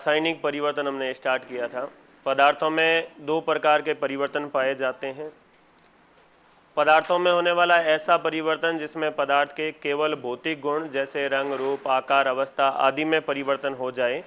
रासायनिक परिवर्तन हमने स्टार्ट किया था। पदार्थों में दो प्रकार के परिवर्तन पाए जाते हैं। पदार्थों में होने वाला ऐसा परिवर्तन जिसमें पदार्थ के केवल भौतिक गुण जैसे रंग, रूप, आकार, अवस्था आदि में परिवर्तन हो जाए,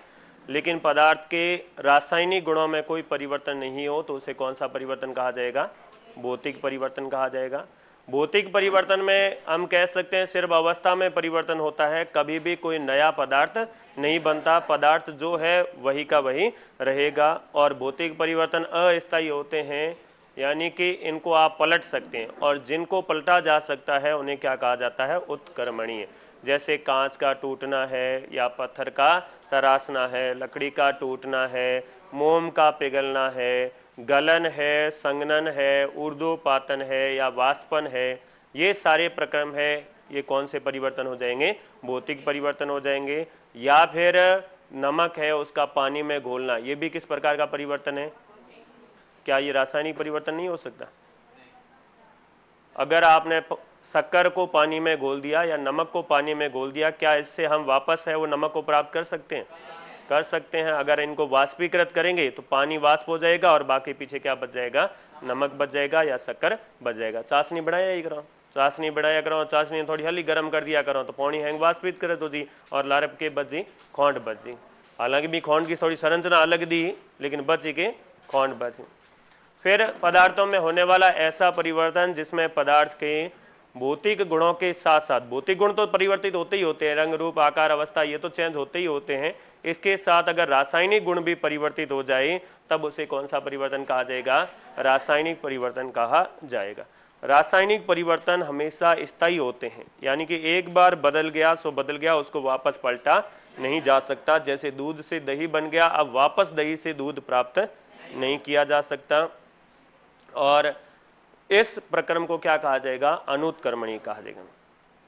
लेकिन पदार्थ के रासायनिक गुणों में कोई परिवर्तन नहीं हो, तो उसे कौन सा परिवर्तन कहा जाएगा? भौतिक परिवर्तन कहा जाएगा। भौतिक परिवर्तन में हम कह सकते हैं सिर्फ अवस्था में परिवर्तन होता है, कभी भी कोई नया पदार्थ नहीं बनता, पदार्थ जो है वही का वही रहेगा। और भौतिक परिवर्तन अस्थायी होते हैं, यानी कि इनको आप पलट सकते हैं, और जिनको पलटा जा सकता है उन्हें क्या कहा जाता है? उत्क्रमणीय। जैसे कांच का टूटना है या पत्थर का तराशना है, लकड़ी का टूटना है, मोम का पिघलना है, गलन है, संघनन है, ऊर्ध्वपातन है या वाष्पन है, ये सारे प्रक्रम है। ये कौन से परिवर्तन हो जाएंगे? भौतिक परिवर्तन हो जाएंगे। या फिर नमक है उसका पानी में घोलना, ये भी किस प्रकार का परिवर्तन है? क्या ये रासायनिक परिवर्तन नहीं हो सकता? अगर आपने शक्कर को पानी में घोल दिया या नमक को पानी में घोल दिया, क्या इससे हम वापस है वो नमक को प्राप्त कर सकते हैं? कर सकते हैं। अगर इनको वाष्पीकृत करेंगे तो पानी वाष्प हो जाएगा और बाकी पीछे क्या बच जाएगा? नमक बच जाएगा या शक्कर बच जाएगा। चाशनी बढ़ाया ही करो, चाशनी बढ़ाया करो, चाशनी थोड़ी हल्की गर्म कर दिया करो तो पानी हैंग वाष्पित करे तो जी, और लारप के बच जी खोंड बच जी। हालांकि भी खोंड की थोड़ी संरचना अलग दी, लेकिन बच के खोंड बच। फिर पदार्थों में होने वाला ऐसा परिवर्तन जिसमें पदार्थ के भौतिक गुणों के साथ साथ, भौतिक गुण तो परिवर्तित होते ही होते हैं, रंग, रूप, आकार, अवस्था ये तो चेंज होते ही होते हैं, इसके साथ अगर रासायनिक गुण भी परिवर्तित हो जाए तब उसे कौन सा परिवर्तन कहा जाएगा? रासायनिक परिवर्तन कहा जाएगा। रासायनिक परिवर्तन हमेशा स्थायी होते हैं, यानी कि एक बार बदल गया सो बदल गया, उसको वापस पलटा नहीं जा सकता। जैसे दूध से दही बन गया, अब वापस दही से दूध प्राप्त नहीं किया जा सकता। और इस प्रक्रम को क्या कहा जाएगा? अनुत्क्रमणीय कहा जाएगा।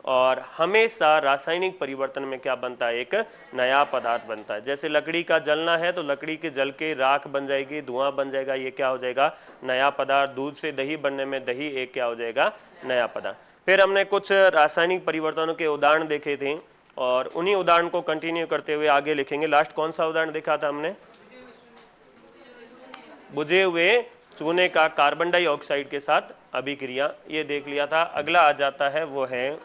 और हमेशा रासायनिक परिवर्तन में क्या बनता है? एक नया पदार्थ बनता है। जैसे लकड़ी का जलना है तो लकड़ी के जल के राख बन जाएगी, धुआं बन जाएगा, ये क्या हो जाएगा? नया पदार्थ। दूध से दही बनने में दही एक क्या हो जाएगा? नया पदार्थ। फिर हमने कुछ रासायनिक परिवर्तनों के उदाहरण देखे थे और उन्हीं उदाहरण को कंटिन्यू करते हुए आगे लिखेंगे। लास्ट कौन सा उदाहरण देखा था हमने? बुझे हुए चूने का कार्बन डाइऑक्साइड के साथ अभिक्रिया, ये देख लिया था। अगला आ जाता है वो है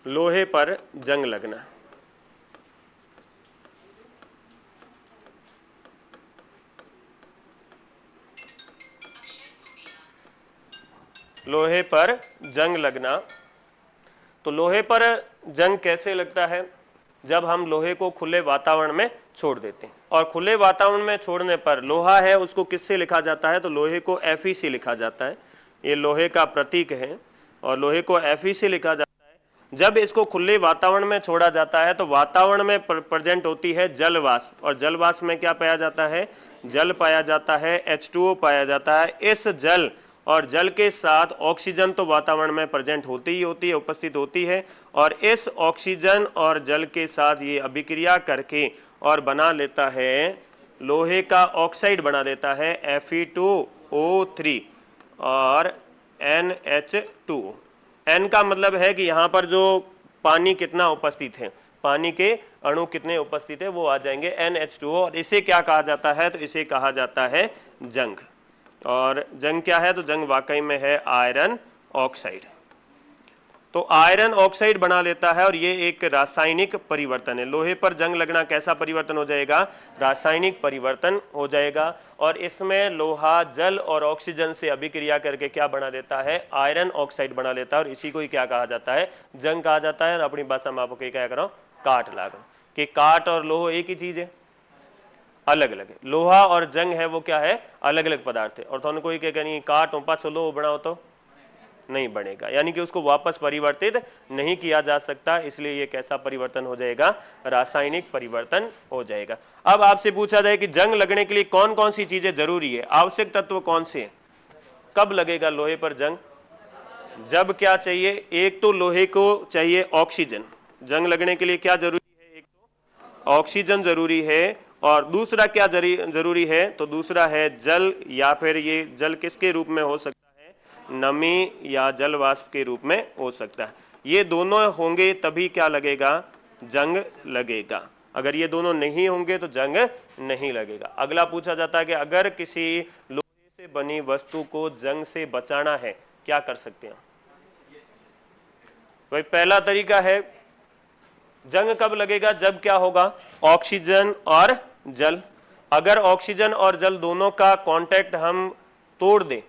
लोहे पर जंग लगना। लोहे पर जंग लगना। तो लोहे पर जंग कैसे लगता है? जब हम लोहे को खुले वातावरण में छोड़ देते हैं, और खुले वातावरण में छोड़ने पर लोहा है उसको किससे लिखा जाता है? तो लोहे को Fe से लिखा जाता है। ये लोहे का प्रतीक है और लोहे को Fe से लिखा जाता है। जब इसको खुले वातावरण में छोड़ा जाता है तो वातावरण में प्रेजेंट होती है जल वाष्प, और जल वाष्प में क्या पाया जाता है? जल पाया जाता है, H2O पाया जाता है। इस जल और जल के साथ ऑक्सीजन तो वातावरण में प्रेजेंट होती ही होती है, उपस्थित होती है, और इस ऑक्सीजन और जल के साथ ये अभिक्रिया करके और बना लेता है लोहे का ऑक्साइड, बना देता है Fe2O3 और NH2। N का मतलब है कि यहाँ पर जो पानी कितना उपस्थित है, पानी के अणु कितने उपस्थित है, वो आ जाएंगे NH2O। और इसे क्या कहा जाता है? तो इसे कहा जाता है जंग। और जंग क्या है? तो जंग वाकई में है आयरन ऑक्साइड। तो आयरन ऑक्साइड बना लेता है और ये एक रासायनिक परिवर्तन है। लोहे पर जंग लगना कैसा परिवर्तन हो जाएगा? रासायनिक परिवर्तन हो जाएगा। और इसमें लोहा जल और ऑक्सीजन से अभिक्रिया करके क्या बना देता है? आयरन ऑक्साइड बना लेता है, और इसी को ही क्या कहा जाता है? जंग कहा जाता है। और अपनी भाषा में आपको क्या करो? काट लागो, कि काट और लोहा एक ही चीज है? अलग अलग है। लोहा और जंग है वो क्या है? अलग अलग पदार्थ है। और तो कोई क्या नहीं काट पाछो लोह बनाओ तो नहीं बनेगा, यानी कि उसको वापस परिवर्तित नहीं किया जा सकता। इसलिए ये कैसा परिवर्तन हो जाएगा? रासायनिक परिवर्तन हो जाएगा। अब आपसे पूछा जाए कि जंग लगने के लिए कौन कौन सी चीजें जरूरी है, आवश्यक तत्व कौन से हैं? कब लगेगा लोहे पर जंग? जब क्या चाहिए? एक तो लोहे को चाहिए ऑक्सीजन। जंग लगने के लिए क्या जरूरी है? एक तो ऑक्सीजन जरूरी है, और दूसरा क्या जरूरी है? तो दूसरा है जल, या फिर ये जल किसके रूप में हो सकता है? नमी या जल वाष्प के रूप में हो सकता है। ये दोनों होंगे तभी क्या लगेगा? जंग लगेगा। अगर ये दोनों नहीं होंगे तो जंग नहीं लगेगा। अगला पूछा जाता है कि अगर किसी लोहे से बनी वस्तु को जंग से बचाना है, क्या कर सकते हैं? भाई पहला तरीका है, जंग कब लगेगा? जब क्या होगा? ऑक्सीजन और जल। अगर ऑक्सीजन और जल दोनों का कांटेक्ट हम तोड़ दें,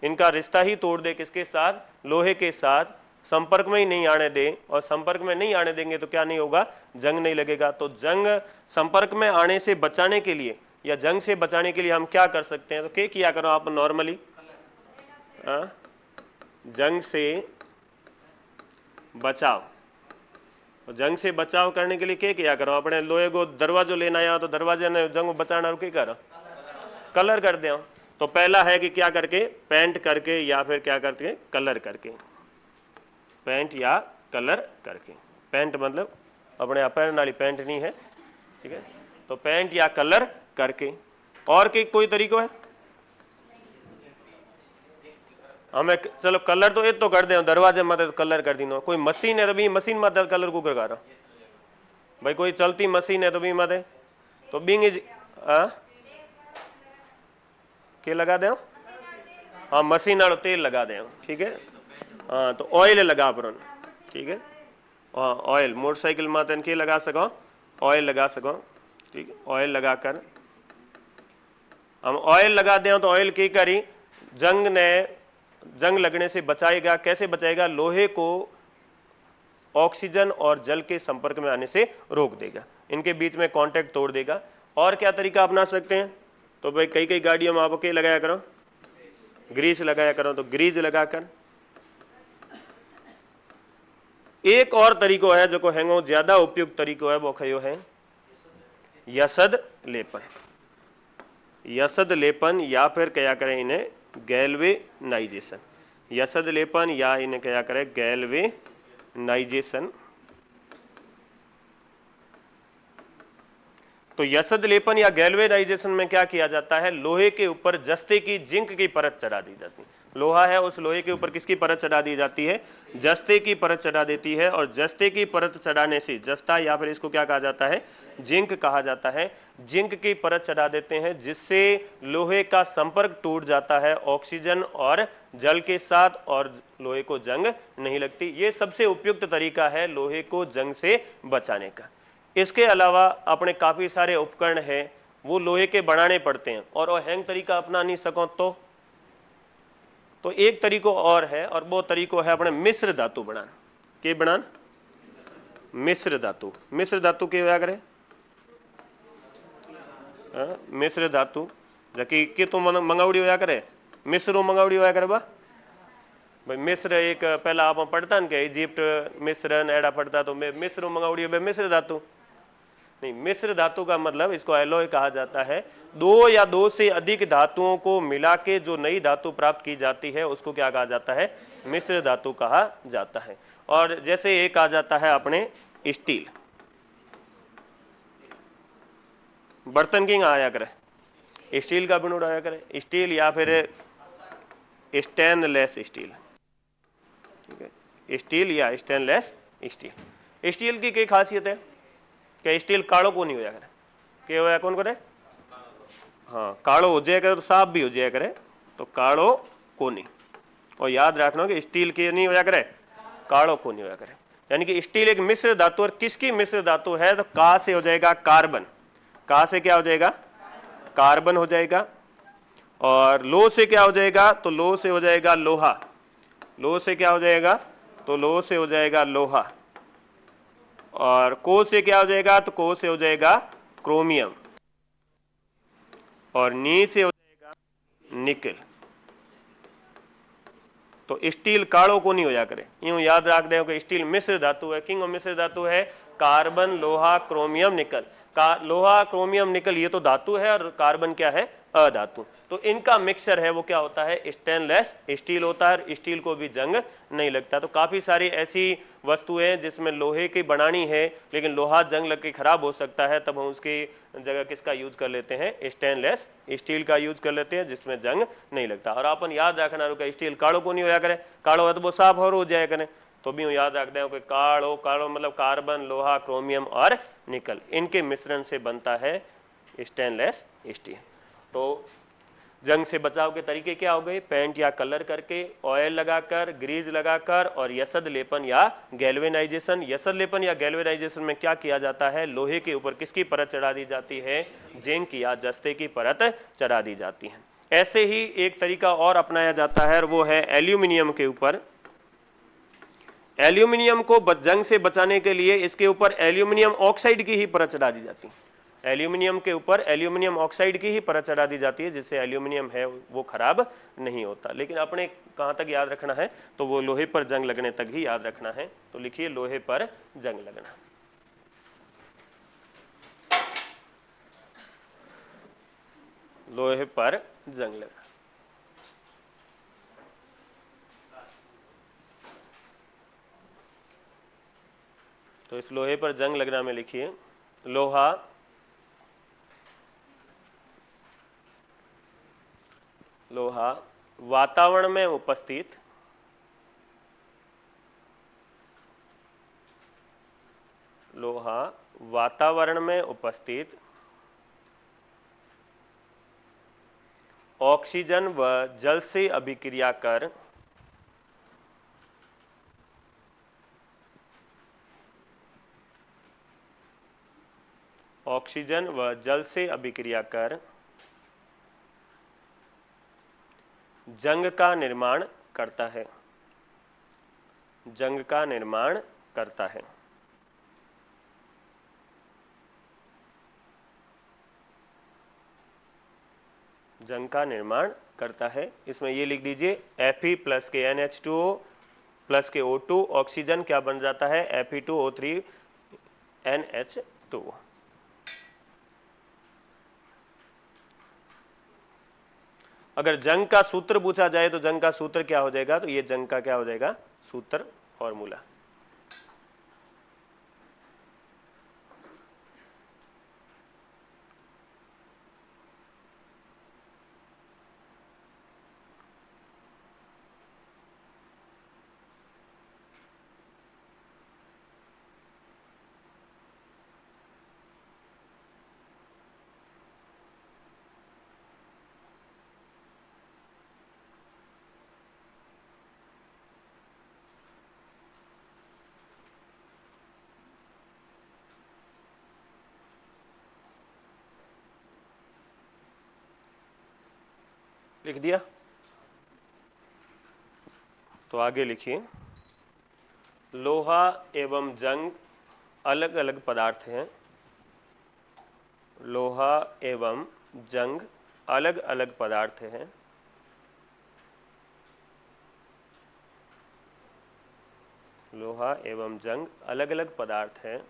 इनका रिश्ता ही तोड़ दे, किसके साथ? लोहे के साथ, संपर्क में ही नहीं आने दें, और संपर्क में नहीं आने देंगे तो क्या नहीं होगा? जंग नहीं लगेगा। तो जंग संपर्क में आने से बचाने के लिए या जंग से बचाने के लिए हम क्या कर सकते हैं? तो क्या किया करो आप नॉर्मली, जंग से बचाव। जंग से बचाव करने के लिए क्या किया करो? अपने लोहे को दरवाजो लेना आया तो दरवाजे ने जंग बचाना क्या करो? कलर कर दे। तो पहला है कि क्या करके? पेंट करके, या फिर क्या करके? कलर करके। पेंट या कलर करके। पेंट मतलब अपने अपहरण वाली पेंट नहीं है, ठीक है? तो पेंट या कलर करके। और कोई तरीको है? हमें चलो कलर तो ये तो कर दे, दरवाजे मत कलर कर दी। कोई मशीन है तो भी मशीन मत कलर को कर रहा भाई, कोई चलती मशीन है तो भी मत है तो बिंग इज के लगा दे। हाँ, मशीन वालों तेल लगा दे, ठीक है? हाँ, तो ऑयल लगा पर, ठीक है? हाँ, ऑयल मोटरसाइकिल में के लगा सको, ऑयल लगा सको, ठीक है? ऑयल लगा कर हम ऑयल लगा दें तो ऑयल की करी जंग लगने से बचाएगा। कैसे बचाएगा? लोहे को ऑक्सीजन और जल के संपर्क में आने से रोक देगा, इनके बीच में कांटेक्ट तोड़ देगा। और क्या तरीका अपना सकते हैं? तो भाई कई कई गाड़ियों में आप क्या लगाया करो? ग्रीस लगाया करो। तो ग्रीस लगाकर। एक और तरीको है जो हैंगो ज्यादा उपयुक्त तरीको है, वो कहो है यसद लेपन। यसद लेपन या फिर क्या करें इन्हें गैल्वेनाइजेशन। यसद लेपन या इन्हें क्या करें? गैल्वेनाइजेशन। तो यसद लेपन या गैल्वेनाइजेशन में क्या किया जाता है? लोहे के ऊपर जस्ते की जिंक की परत चढ़ा दी जाती है। लोहा है, उस लोहे के ऊपर किसकी परत चढ़ा दी जाती है? जस्ते की परत चढ़ा देती है। और जस्ते की परत चढ़ाने से, जस्ता या फिर इसको क्या कहा जाता है? जिंक कहा जाता है। जिंक की परत चढ़ा देते हैं जिससे लोहे का संपर्क टूट जाता है ऑक्सीजन और जल के साथ, और लोहे को जंग नहीं लगती। ये सबसे उपयुक्त तरीका है लोहे को जंग से बचाने का। इसके अलावा अपने काफ़ी सारे उपकरण हैं, वो लोहे के बनाने पड़ते हैं, और वो हैंग तरीका अपना नहीं सको तो एक तरीको और है, और वो तरीको है अपने मिश्र धातु बनाना। के बनाना? मिश्र धातु। मिश्र धातु के होया करे? मिश्र धातु जबकि के तो मंगावड़ी होया करे, मिश्रो मंगावड़ी होया करे बा भाई। मिस्र एक पहला आप पढ़ता न के इजिप्ट मिस्र एड़ा पढ़ता, तो मिस्र मंगावड़ी है मिश्र धातु नहीं। मिश्र धातु का मतलब इसको एलॉय कहा जाता है। दो या दो से अधिक धातुओं को मिला के जो नई धातु प्राप्त की जाती है उसको क्या कहा जाता है? मिश्र धातु कहा जाता है। और जैसे एक आ जाता है अपने स्टील, बर्तन किंग आया करे, स्टील का बनूड़ आया करे, स्टील या फिर स्टेनलेस स्टील, ठीक है? स्टील या स्टेनलेस स्टील। स्टील की क्या खासियत है कि स्टील कालो को नहीं होया करे। क्या होया कौन करे? हाँ, कालो हो जाया करे तो साफ भी हो जाया करे, तो कालो को नहीं। और याद रखना कि स्टील के नहीं होया करे, कालो को नहीं होया करे। यानी कि स्टील एक मिश्र धातु। और किसकी मिश्र धातु है? तो का से हो जाएगा कार्बन। का से क्या हो जाएगा? कार्बन हो जाएगा। और लो से क्या हो जाएगा? तो लो से हो जाएगा लोहा। लो से क्या हो जाएगा? तो लो से हो जाएगा लोहा। और को से क्या हो जाएगा? तो को से हो जाएगा क्रोमियम। और नी से हो जाएगा निकल। तो स्टील कालो को नहीं होया करे, यूं याद रख दे कि स्टील मिश्र धातु है। किंग मिश्र धातु है कार्बन, लोहा, क्रोमियम, निकल। लोहा, क्रोमियम, निकल ये तो धातु है, और कार्बन क्या है? अधातु। तो इनका मिक्सचर है वो क्या होता है? स्टेनलेस स्टील होता है। स्टील को भी जंग नहीं लगता। तो काफ़ी सारी ऐसी वस्तुएं जिसमें लोहे की बनानी है लेकिन लोहा जंग लग के खराब हो सकता है, तब हम उसकी जगह किसका यूज कर लेते हैं? स्टेनलेस स्टील का यूज कर लेते हैं जिसमें जंग नहीं लगता। और अपन याद रखना रुका, स्टील कालो को नहीं होया करे। कालो है तो वो साफ और हो जाया करे, तो भी याद रखते हैं कि कालो कालो मतलब कार्बन, लोहा, क्रोमियम और निकल, इनके मिश्रण से बनता है स्टेनलेस स्टील। तो जंग से बचाव के तरीके क्या हो गए? पेंट या कलर करके, ऑयल लगाकर, ग्रीज लगाकर और यसद लेपन या गैल्वेनाइजेशन। यसद लेपन या गैल्वेनाइजेशन में क्या किया जाता है? लोहे के ऊपर किसकी परत चढ़ा दी जाती है? जिंक या जस्ते की परत चढ़ा दी जाती है। ऐसे ही एक तरीका और अपनाया जाता है और वो है एल्यूमिनियम के ऊपर। एल्यूमिनियम को जंग से बचाने के लिए इसके ऊपर एल्यूमिनियम ऑक्साइड की ही परत चढ़ा दी जाती है। एल्यूमिनियम के ऊपर एल्यूमिनियम ऑक्साइड की ही परत चढ़ा दी जाती है, जिससे एल्यूमिनियम है वो खराब नहीं होता। लेकिन अपने कहाँ तक याद रखना है? तो वो लोहे पर जंग लगने तक ही याद रखना है। तो लिखिए लोहे पर जंग लगना। लोहे पर जंग लगना। तो इस लोहे पर जंग लगना में लिखिए लोहा वातावरण में उपस्थित ऑक्सीजन व जल से अभिक्रिया कर जंग का निर्माण करता है। जंग का निर्माण करता है। जंग का निर्माण करता है। इसमें ये लिख दीजिए Fe प्लस के NH2O प्लस के O2 ऑक्सीजन क्या बन जाता है? Fe2O3 NH2। अगर जंग का सूत्र पूछा जाए तो जंग का सूत्र क्या हो जाएगा? तो ये जंग का क्या हो जाएगा? सूत्र, फॉर्मूला। लिख दिया? तो आगे लिखिए लोहा एवं जंग अलग अलग पदार्थ हैं। लोहा एवं जंग अलग अलग पदार्थ हैं। लोहा एवं जंग अलग अलग पदार्थ हैं।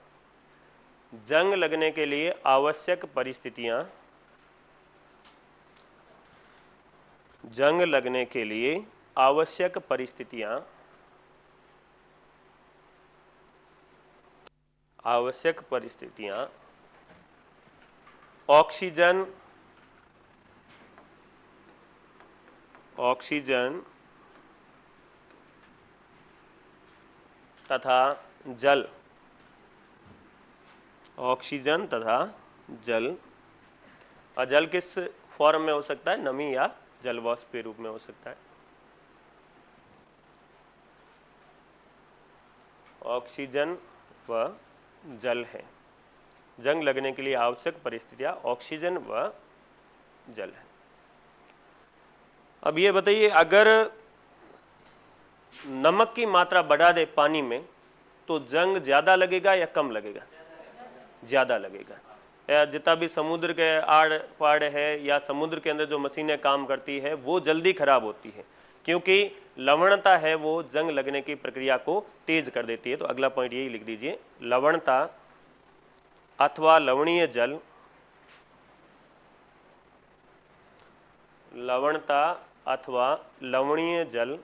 जंग लगने के लिए आवश्यक परिस्थितियां जंग लगने के लिए आवश्यक परिस्थितियां ऑक्सीजन तथा जल। ऑक्सीजन तथा जल। और जल किस फॉर्म में हो सकता है? नमी या जल वाष्प के रूप में हो सकता है। ऑक्सीजन व जल है। जंग लगने के लिए आवश्यक परिस्थितियां ऑक्सीजन व जल है। अब ये बताइए अगर नमक की मात्रा बढ़ा दे पानी में तो जंग ज्यादा लगेगा या कम लगेगा? ज्यादा लगेगा। या जितना भी समुद्र के आड़ पाड़ है या समुद्र के अंदर जो मशीनें काम करती है वो जल्दी खराब होती है, क्योंकि लवणता है वो जंग लगने की प्रक्रिया को तेज कर देती है। तो अगला पॉइंट यही लिख दीजिए लवणता अथवा लवणीय जल। लवणता अथवा लवणीय जल।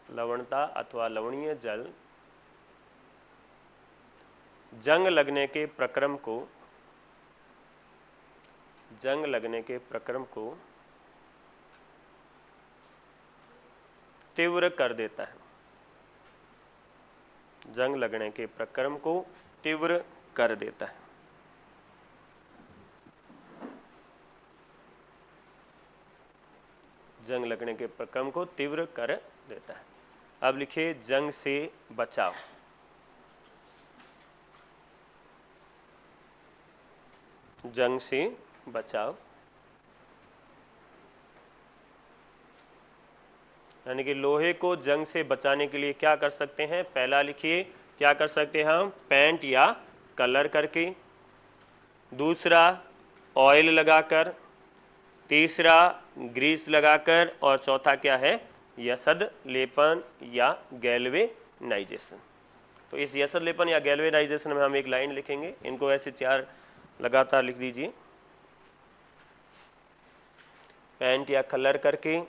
लवणता अथवा लवणीय जल जंग लगने के प्रक्रम को तीव्र कर देता है, जंग लगने के प्रक्रम को तीव्र कर देता है। जंग लगने के प्रक्रम को तीव्र कर देता है। अब लिखिए जंग से बचाव। जंग से बचाव यानी कि लोहे को जंग से बचाने के लिए क्या कर सकते हैं? पहला लिखिए क्या कर सकते हैं हम? पेंट या कलर करके, दूसरा ऑयल लगाकर, तीसरा ग्रीस लगाकर, और चौथा क्या है? यसद लेपन या गैल्वेनाइजेशन। तो इस यसद लेपन या गैल्वेनाइजेशन में हम एक लाइन लिखेंगे, इनको ऐसे 4 लगातार लिख दीजिए। पेंट या कलर करके,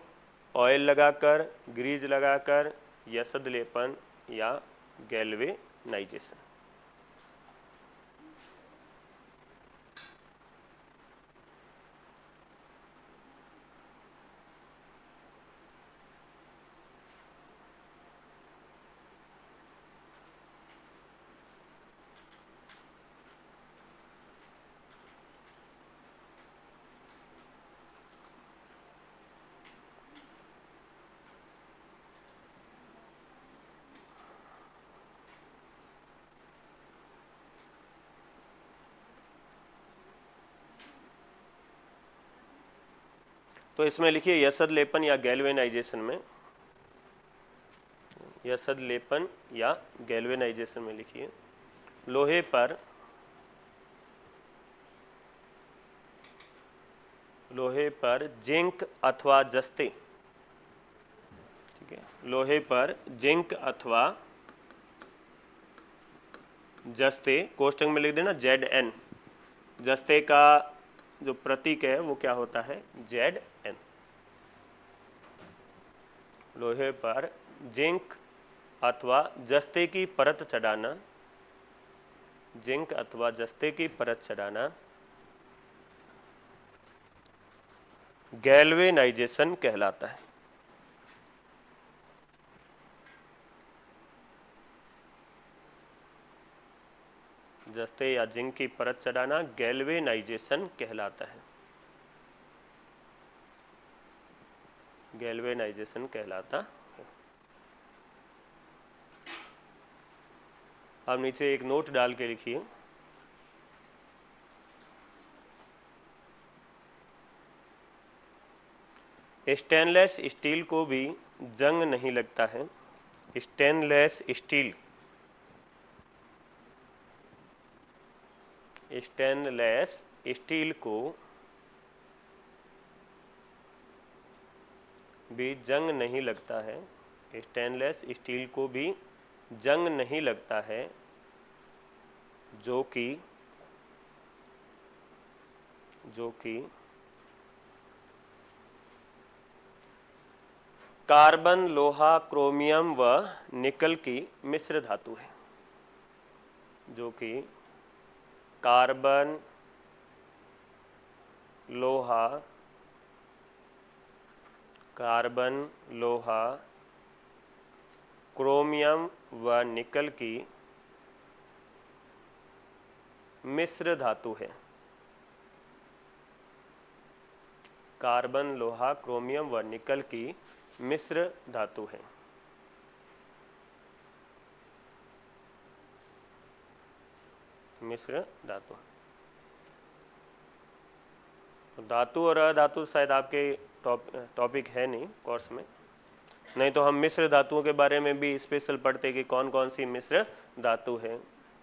ऑयल लगाकर, ग्रीज लगाकर, यसद लेपन या गैल्वेनाइजेशन। तो इसमें लिखिए यसद लेपन या गैल्वेनाइजेशन में, यसद लेपन या गैल्वेनाइजेशन में लिखिए लोहे पर जिंक अथवा जस्ते, ठीक है, लोहे पर जिंक अथवा जस्ते, कोष्टक में लिख देना Zn। जस्ते का जो प्रतीक है वो क्या होता है? Zn। लोहे पर जिंक अथवा जस्ते की परत चढ़ाना, जिंक अथवा जस्ते की परत चढ़ाना गैल्वेनाइजेशन कहलाता है। जस्ते या जिंक की परत चढ़ाना गैल्वेनाइजेशन कहलाता है, गैल्वेनाइजेशन कहलाता है। अब नीचे एक नोट डाल के लिखिए स्टेनलेस स्टील को भी जंग नहीं लगता है। स्टेनलेस स्टील, स्टेनलेस स्टील को भी जंग नहीं लगता है। स्टेनलेस स्टील को भी जंग नहीं लगता है, जो कि कार्बन, लोहा, क्रोमियम व निकल की मिश्र धातु है। जो कि कार्बन, लोहा, क्रोमियम व निकल की मिश्र धातु है। कार्बन, लोहा, क्रोमियम व निकल की मिश्र धातु है। मिश्र धातु। धातु और अधातु शायद आपके टॉपिक है नहीं कोर्स में, नहीं तो हम मिश्र धातुओं के बारे में भी स्पेशल पढ़ते कि कौन कौन सी मिश्र धातु है।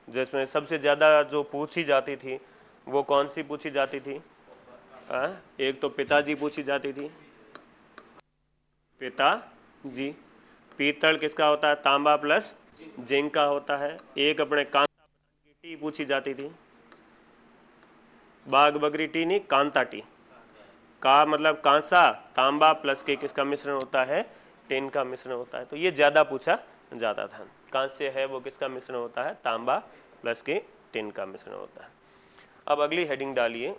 जिसमें सबसे ज़्यादा जो पूछी जाती थी वो कौन सी पूछी जाती थी? एक तो पिताजी पूछी जाती थी, पिताजी। पीतल किसका होता है? तांबा प्लस जिंक का होता है। एक अपने कांता की टी पूछी जाती थी, बाग बकरी टी नहीं, कांता टी। का मतलब कांसा, तांबा प्लस के किसका मिश्रण होता है? टिन का मिश्रण होता है। तो ये ज़्यादा पूछा जाता था। कांस्य है वो किसका मिश्रण होता है? तांबा प्लस के टिन का मिश्रण होता है। अब अगली हेडिंग डालिए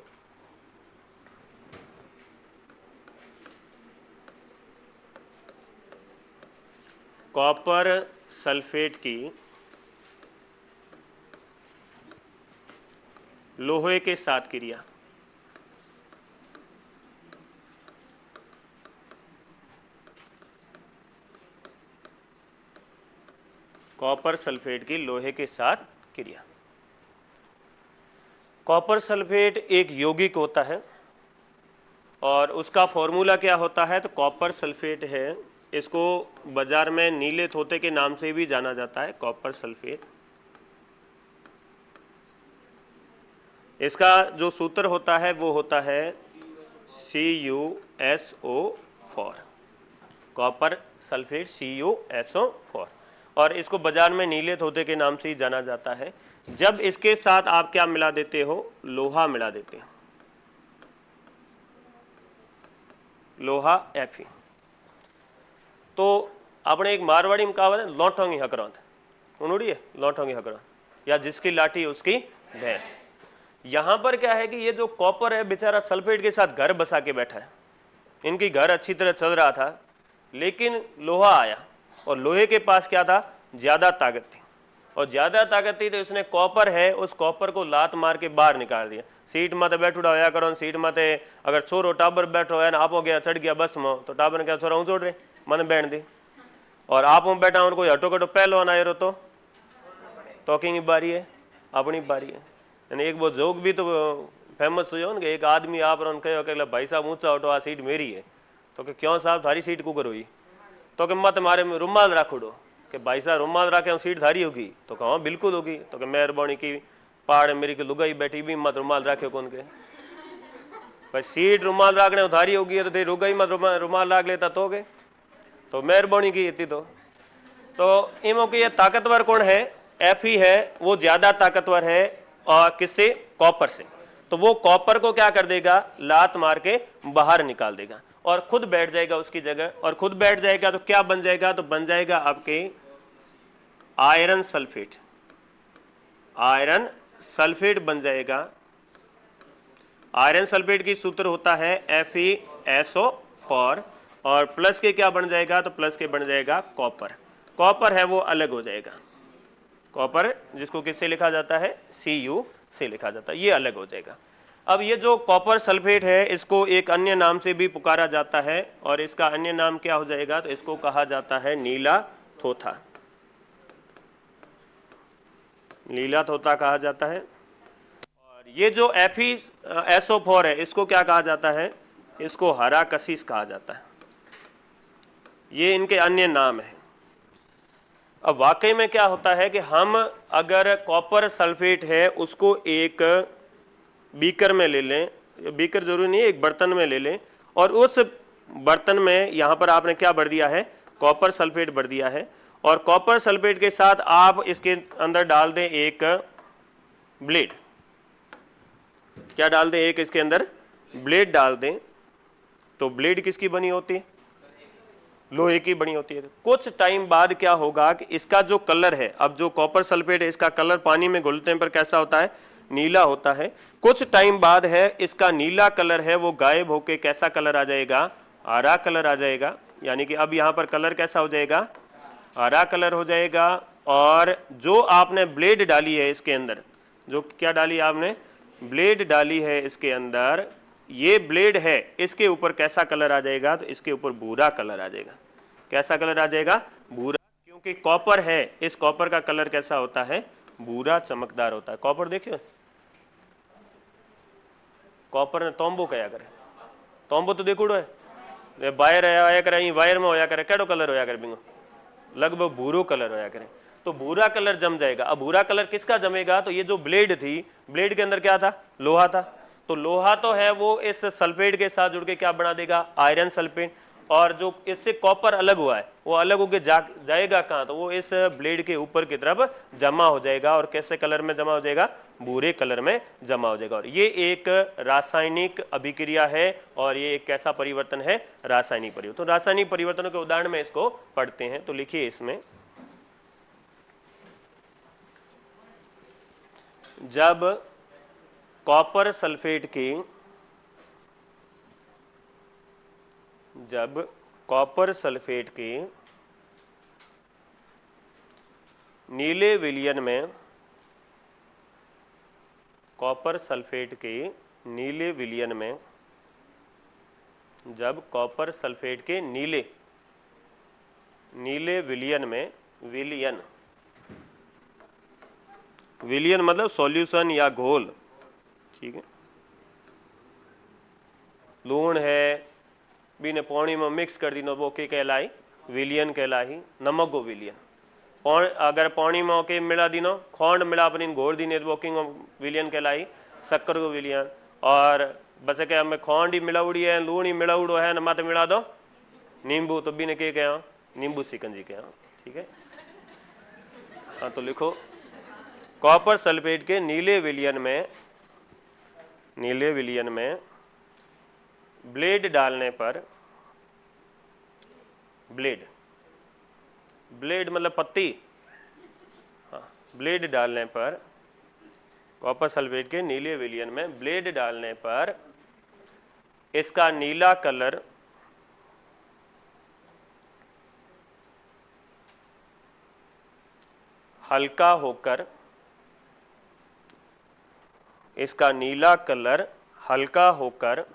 कॉपर सल्फेट की लोहे के साथ क्रिया। कॉपर सल्फेट की लोहे के साथ क्रिया। कॉपर सल्फेट एक यौगिक होता है और उसका फॉर्मूला क्या होता है, तो कॉपर सल्फेट है, इसको बाजार में नीले तोते के नाम से भी जाना जाता है, कॉपर सल्फेट। इसका जो सूत्र होता है वो होता है CuSO4, कॉपर सल्फेट CuSO4, और इसको बाजार में नीले तोते के नाम से ही जाना जाता है। जब इसके साथ आप क्या मिला देते हो, लोहा मिला देते हो, लोहा Fe। तो આપણે એક મારવાડી में कहावत है, लौटोंगी हकरौंद, उनोड़ी है लौटोंगी हकरौंद, या जिसकी लाठी उसकी भैंस। यहाँ पर क्या है कि ये जो कॉपर है बेचारा सल्फेट के साथ घर बसा के बैठा है। इनकी घर अच्छी तरह चल रहा था, लेकिन लोहा आया और लोहे के पास क्या था, ज़्यादा ताकत थी, और ज़्यादा ताकत थी तो उसने कॉपर है, उस कॉपर को लात मार के बाहर निकाल दिया। सीट माते बैठूड़ा होया करो, सीट माते अगर छोरो टाबर बैठो है ना, आप हो गया चढ़ गया बस में, तो टाबर ने क्या छोरा ऊँचोड़ रहे मन बैठ दी, और आप बैठा और कोई हटो कटो पहलवान आए रो तो टॉकिंग की बारी है, अपनी बारी है। यानी एक वो जोक भी तो फेमस हुई हो ना कि एक आदमी आप कहो कि भाई साहब ऊँचा उठो, आ सीट मेरी है, तो कि क्यों साहब थारी सीट कुकर हुई, तो कि मत मारे में रुमाल राखोड़ो, कि भाई साहब रुमाल राखे सीट थारी होगी, तो कहो बिल्कुल होगी, तो कि मेहरबानी की पहाड़ मेरी की लुगाई बैठी भी मत रुमाल राखे कौन के भाई सीट रुमाल राखने थारी होगी, तो तेरी रुगाई मत रुमाल राख लेता तो के, तो मेहरबानी की इतनी तो इमो की ये ताकतवर कौन है, Fe है, वो ज्यादा ताकतवर है और किससे, कॉपर से। तो वो कॉपर को क्या कर देगा, लात मार के बाहर निकाल देगा और खुद बैठ जाएगा उसकी जगह, और खुद बैठ जाएगा तो क्या बन जाएगा, तो बन जाएगा आपके आयरन सल्फेट, आयरन सल्फेट बन जाएगा। आयरन सल्फेट की सूत्र होता है FeSO4, और प्लस के क्या बन जाएगा, तो प्लस के बन जाएगा कॉपर। कॉपर है वो अलग हो जाएगा, कॉपर जिसको किससे लिखा जाता है, Cu से लिखा जाता है, ये अलग हो जाएगा। अब ये जो कॉपर सल्फेट है इसको एक अन्य नाम से भी पुकारा जाता है, और इसका अन्य नाम क्या हो जाएगा, तो इसको कहा जाता है नीला थोथा, नीला थोथा कहा जाता है। और ये जो FeSO4 है इसको क्या कहा जाता है, इसको हरा कशिश कहा जाता है, ये इनके अन्य नाम है। अब वाकई में क्या होता है कि हम अगर कॉपर सल्फेट है उसको एक बीकर में ले लें, बीकर जरूरी नहीं है, एक बर्तन में ले लें, और उस बर्तन में यहाँ पर आपने क्या भर दिया है, कॉपर सल्फेट भर दिया है, और कॉपर सल्फेट के साथ आप इसके अंदर डाल दें एक ब्लेड, क्या डाल दें, एक इसके अंदर ब्लेड डाल दें, तो ब्लेड किसकी बनी होती है, लोहे की बनी होती है। कुछ टाइम बाद क्या होगा कि इसका जो कलर है, अब जो कॉपर सल्फेट है इसका कलर पानी में घुलने पर कैसा होता है, नीला होता है। कुछ टाइम बाद है इसका नीला कलर है वो गायब होके कैसा कलर आ जाएगा, हरा कलर आ जाएगा। यानी कि अब यहाँ पर कलर कैसा हो जाएगा, हरा कलर हो जाएगा। और जो आपने ब्लेड डाली है इसके अंदर, जो क्या डाली आपने, ब्लेड डाली है इसके अंदर, ये ब्लेड है, इसके ऊपर कैसा कलर आ जाएगा, तो इसके ऊपर भूरा कलर आ जाएगा। कैसा कलर आ जाएगा, भूरा, क्योंकि कॉपर है, इस कॉपर का कलर कैसा होता है, भूरा चमकदार होता है। कॉपर देखियो, कॉपर ने तोंबो कया करे, तोंबो तो देखोड़ो है, वायर आया करे, वायर में होया करे, केड़ो कलर होया करे, बिंगो लगभग भूरो कलर होया करे, तो भूरा कलर जम जाएगा। अब भूरा कलर किसका जमेगा, तो ये जो ब्लेड थी, ब्लेड के अंदर क्या था, लोहा था, तो लोहा तो है वो इस सल्फेट के साथ जुड़ के क्या बना देगा, आयरन सल्फेट। और जो इससे कॉपर अलग हुआ है वो अलग होके जाएगा कहाँ, तो वो इस ब्लेड के ऊपर की तरफ जमा हो जाएगा, और कैसे कलर में जमा हो जाएगा, भूरे कलर में जमा हो जाएगा। और ये एक रासायनिक अभिक्रिया है, और ये एक कैसा परिवर्तन है, रासायनिक परिवर्तन। तो रासायनिक परिवर्तनों के उदाहरण में इसको पढ़ते हैं, तो लिखिए इसमें, जब कॉपर सल्फेट की, जब कॉपर सल्फेट की नीले विलयन में कॉपर सल्फेट के नीले विलयन में, जब कॉपर सल्फेट के नीले विलयन में, विलयन मतलब सॉल्यूशन या घोल, ठीक है, लूण है बीने पानी में मिक्स कर दी वो के कहलाई विलयन कहलाई, नमक को विलयन। अगर पानी में ओके मिला दीनो, खोंड मिला अपनी घोल दी ने वो किंग विलयन कहलाई शक्कर को विलयन। और बस क्या हमें खोंड ही मिलाउड़ी है, लूण ही मिलाउड़ो है, न मत मिला दो नींबू, तो बीने के कहा नींबू सिकंजी कहा, ठीक है। हाँ तो लिखो कॉपर सल्फेट के नीले विलयन में ब्लेड डालने पर, ब्लेड मतलब पत्ती, हाँ, ब्लेड डालने पर, कॉपर सल्फेट के नीले विलयन में ब्लेड डालने पर इसका नीला कलर हल्का होकर, इसका नीला कलर हल्का होकर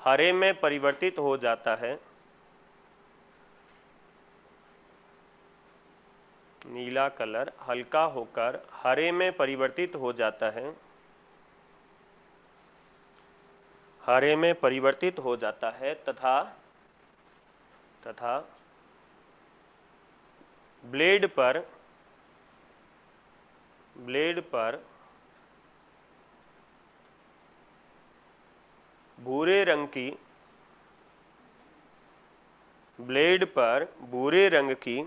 हरे में परिवर्तित हो जाता है। नीला कलर हल्का होकर हरे में परिवर्तित हो जाता है, हरे में परिवर्तित हो जाता है तथा ब्लेड पर भूरे रंग की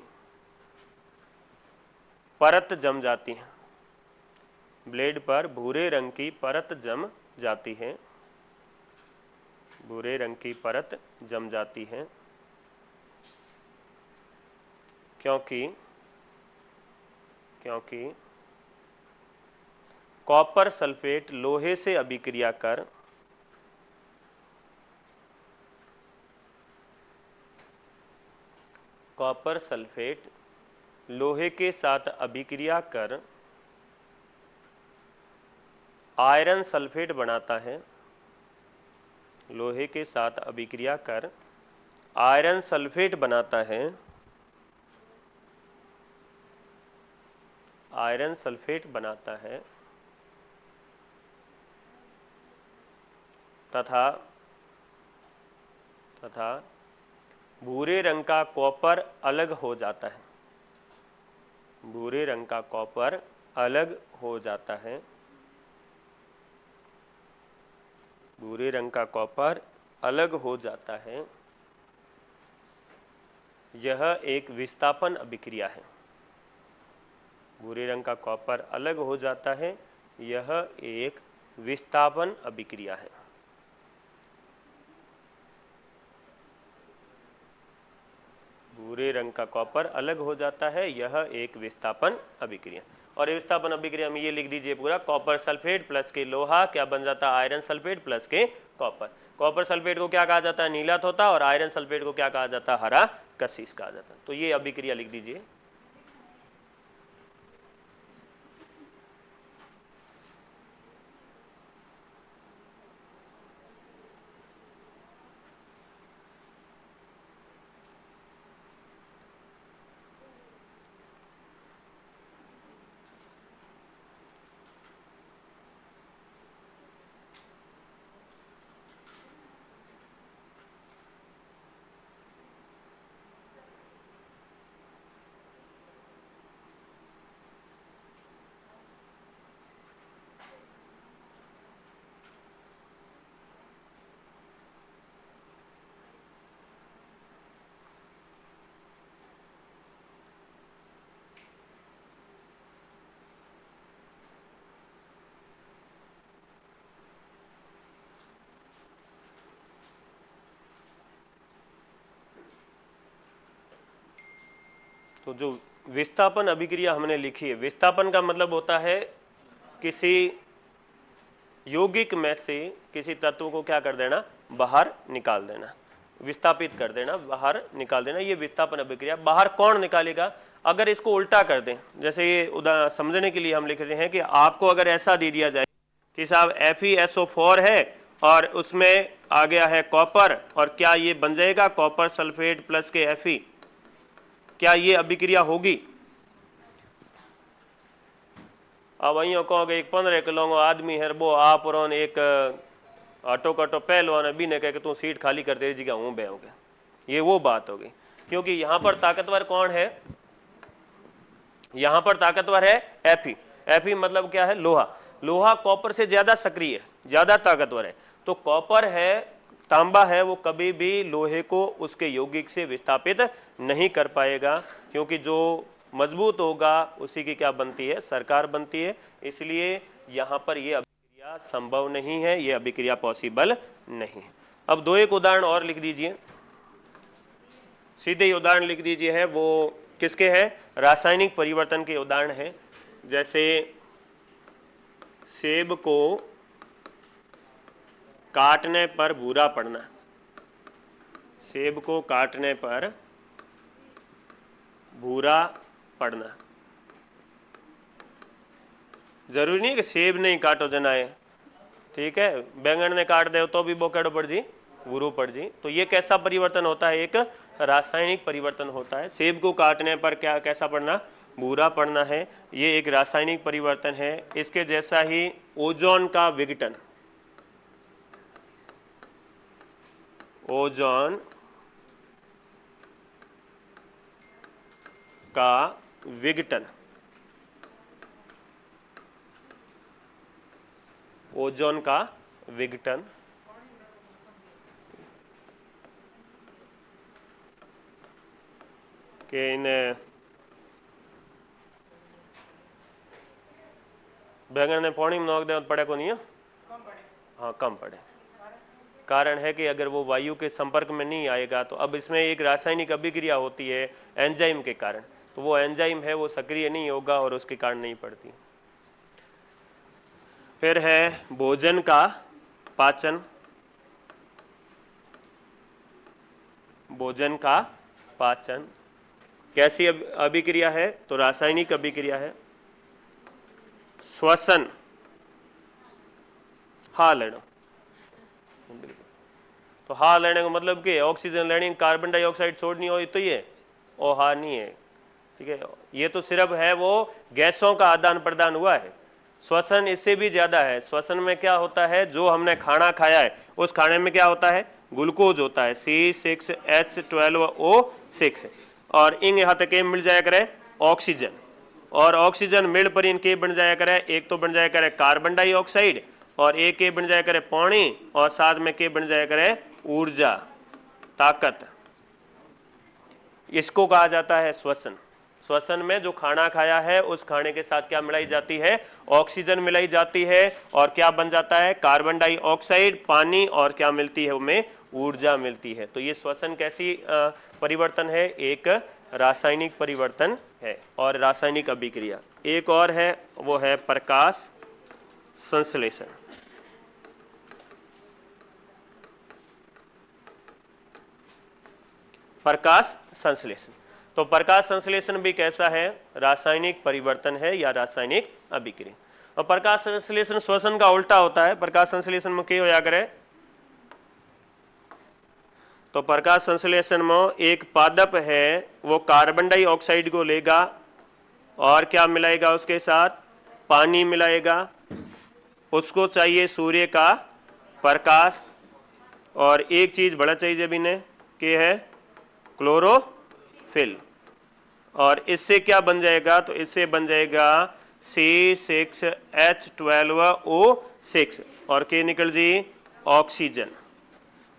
परत जम जाती है। ब्लेड पर भूरे रंग की परत जम जाती है, भूरे रंग की परत जम जाती है, क्योंकि कॉपर सल्फेट लोहे से अभिक्रिया कर कॉपर सल्फेट लोहे के साथ अभिक्रिया कर आयरन सल्फेट बनाता है। लोहे के साथ अभिक्रिया कर आयरन सल्फेट बनाता है, आयरन सल्फेट बनाता है तथा भूरे रंग का कॉपर अलग हो जाता है। भूरे रंग का कॉपर अलग हो जाता है, भूरे रंग का कॉपर अलग हो जाता है। यह एक विस्थापन अभिक्रिया है। भूरे रंग का कॉपर अलग हो जाता है, यह एक विस्थापन अभिक्रिया है। भूरे रंग का कॉपर अलग हो जाता है, यह एक विस्थापन अभिक्रिया। और विस्थापन अभिक्रिया में ये लिख दीजिए पूरा, कॉपर सल्फेट प्लस के लोहा क्या बन जाता है, आयरन सल्फेट प्लस के कॉपर। कॉपर सल्फेट को क्या कहा जाता है, नीला तोता, और आयरन सल्फेट को क्या कहा जाता है, हरा कशिश कहा जाता है। तो ये अभिक्रिया लिख दीजिए। तो जो विस्थापन अभिक्रिया हमने लिखी है, विस्थापन का मतलब होता है किसी यौगिक में से किसी तत्व को क्या कर देना, बाहर निकाल देना। विस्थापित कर देना, बाहर निकाल देना, ये विस्थापन अभिक्रिया। बाहर कौन निकालेगा? अगर इसको उल्टा कर दें, जैसे ये समझने के लिए हम लिख रहे हैं कि आपको अगर ऐसा दे दिया जाए कि साहब FeSO4 है और उसमें आ गया है कॉपर, और क्या ये बन जाएगा कॉपर सल्फेट प्लस के Fe? क्या ये अभिक्रिया होगी? अब अँ कहोगे एक 15 किलो आदमी है वो आप और एक ऑटो कटो पहलवान अभी ने कह के तू सीट खाली कर दे जगह हूँ बह हो गया, ये वो बात होगी। क्योंकि यहाँ पर ताकतवर कौन है? यहाँ पर ताकतवर है Fe मतलब क्या है? लोहा। लोहा कॉपर से ज्यादा सक्रिय है, ज्यादा ताकतवर है। तो कॉपर है, तांबा है, वो कभी भी लोहे को उसके यौगिक से विस्थापित नहीं कर पाएगा, क्योंकि जो मजबूत होगा उसी की क्या बनती है? सरकार बनती है। इसलिए यहाँ पर ये अभिक्रिया संभव नहीं है, ये अभिक्रिया पॉसिबल नहीं है। अब दो एक उदाहरण और लिख दीजिए, सीधे उदाहरण लिख दीजिए। है वो किसके हैं? रासायनिक परिवर्तन के उदाहरण हैं। जैसे सेब को काटने पर भूरा पड़ना, सेब को काटने पर भूरा पड़ना। जरूरी नहीं कि सेब नहीं काटो जनाए, ठीक है, बैंगन ने काट दे तो भी बोकेड़ो पड़ जी, भूरू पड़ जी। तो ये कैसा परिवर्तन होता है? एक रासायनिक परिवर्तन होता है। सेब को काटने पर क्या कैसा पड़ना? भूरा पड़ना है। ये एक रासायनिक परिवर्तन है। इसके जैसा ही ओजोन का विघटन, ओजोन का विघटन, ओजोन का विघटन के इन बैंगन ने पानी में नोक दे पड़े को नहीं है? हाँ, कम पड़े। कारण है कि अगर वो वायु के संपर्क में नहीं आएगा तो अब इसमें एक रासायनिक अभिक्रिया होती है एंजाइम के कारण, तो वो एंजाइम है वो सक्रिय नहीं होगा और उसके कारण नहीं पड़ती। फिर है भोजन का पाचन, भोजन का पाचन कैसी अभिक्रिया है? तो रासायनिक अभिक्रिया है। श्वसन, हा लेना, तो हा लेने का मतलब कि ऑक्सीजन लेनी, कार्बन डाइऑक्साइड छोड़नी हो तो ये ओ हा नहीं है, ठीक है। ये तो सिर्फ है वो गैसों का आदान प्रदान हुआ है। श्वसन इससे भी ज्यादा है। श्वसन में क्या होता है? जो हमने खाना खाया है उस खाने में क्या होता है? ग्लूकोज होता है, C6H12O6, और इन यहाँ तक मिल जाया करे ऑक्सीजन, और ऑक्सीजन मिल पर इनके बन जाया करे, एक तो बन जाया करे कार्बन डाइऑक्साइड, और एक के बन जाया करे पानी, और साथ में के बन जाया करे ऊर्जा, ताकत। इसको कहा जाता है श्वसन। श्वसन में जो खाना खाया है उस खाने के साथ क्या मिलाई जाती है? ऑक्सीजन मिलाई जाती है, और क्या बन जाता है? कार्बन डाइऑक्साइड, पानी, और क्या मिलती है? उनमें ऊर्जा मिलती है। तो ये श्वसन कैसी परिवर्तन है? एक रासायनिक परिवर्तन है और रासायनिक अभिक्रिया। एक और है वो है प्रकाश संश्लेषण। प्रकाश संश्लेषण, तो प्रकाश संश्लेषण भी कैसा है? रासायनिक परिवर्तन है या रासायनिक अभिक्रिया। और प्रकाश संश्लेषण श्वसन का उल्टा होता है। प्रकाश संश्लेषण में क्या होया करे? तो प्रकाश संश्लेषण में एक पादप है वो कार्बन डाइऑक्साइड को लेगा और क्या मिलाएगा उसके साथ? पानी मिलाएगा। उसको चाहिए सूर्य का प्रकाश, और एक चीज बड़ा चाहिए भी ने के है क्लोरोफिल, और इससे क्या बन जाएगा? तो इससे बन जाएगा C6H12O6, और के निकल जी ऑक्सीजन।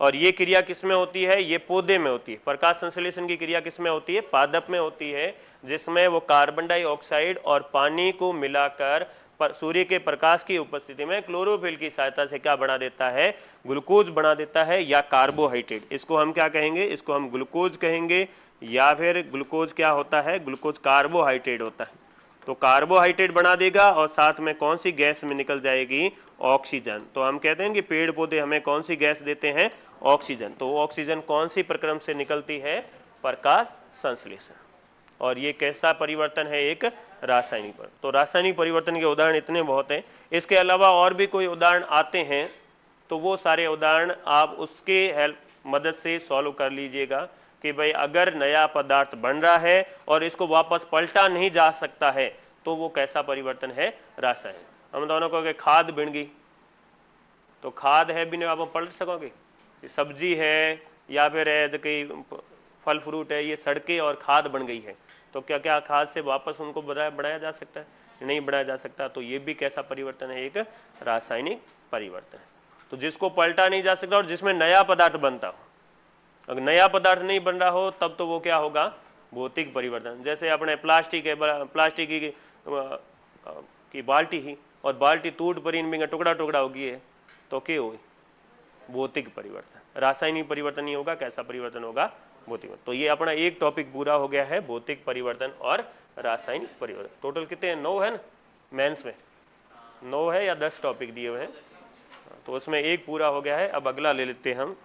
और ये क्रिया किसमें होती है? ये पौधे में होती है। प्रकाश संश्लेषण की क्रिया किसमें होती है? पादप में होती है, जिसमें वो कार्बन डाइऑक्साइड और पानी को मिलाकर सूर्य के प्रकाश की उपस्थिति में क्लोरोफिल की सहायता से क्या बना देता है? ग्लूकोज बना देता है, या कार्बोहाइड्रेट। इसको हम क्या कहेंगे? इसको हम ग्लूकोज कहेंगे, या फिर ग्लूकोज क्या होता है? ग्लूकोज कार्बोहाइड्रेट होता है। तो कार्बोहाइड्रेट बना देगा और साथ में कौन सी गैस में निकल जाएगी, ऑक्सीजन। तो हम कहते हैं कि पेड़ पौधे हमें कौन सी गैस देते हैं, ऑक्सीजन। तो ऑक्सीजन कौन सी प्रक्रम से निकलती है, प्रकाश संश्लेषण। और ये कैसा परिवर्तन है, एक रासायनिक परिवर्तन। तो रासायनिक परिवर्तन के उदाहरण इतने बहुत हैं। इसके अलावा और भी कोई उदाहरण आते हैं तो वो सारे उदाहरण आप उसके हेल्प मदद से सॉल्व कर लीजिएगा कि भाई अगर नया पदार्थ बन रहा है और इसको वापस पलटा नहीं जा सकता है तो वो कैसा परिवर्तन है, रासायनिक। हम दोनों को खाद बन गई, तो खाद है भी नहीं आप पलट सकोगे, सब्जी है या फिर है कि फल फ्रूट है, ये सड़कें और खाद बन गई है, तो क्या क्या खाद से वापस उनको बनाया जा सकता है, नहीं बनाया जा सकता। तो ये भी कैसा परिवर्तन है, एक रासायनिक परिवर्तन है। तो जिसको पलटा नहीं जा सकता और जिसमें नया पदार्थ बनता हो, अगर नया पदार्थ नहीं बन रहा हो तब तो वो क्या होगा, भौतिक परिवर्तन। जैसे अपने प्लास्टिक है, प्लास्टिक की बाल्टी ही, और बाल्टी टूट पड़ी, इनमें टुकड़ा टुकड़ा हो गई है, तो क्या हुई, भौतिक परिवर्तन। रासायनिक परिवर्तन नहीं होगा, कैसा परिवर्तन होगा, भौतिक। तो ये अपना एक टॉपिक पूरा हो गया है, भौतिक परिवर्तन और रासायनिक परिवर्तन। टोटल कितने हैं, 9 है ना, मेंस में 9 है या 10 टॉपिक दिए हुए हैं, तो उसमें एक पूरा हो गया है। अब अगला ले लेते हैं हम।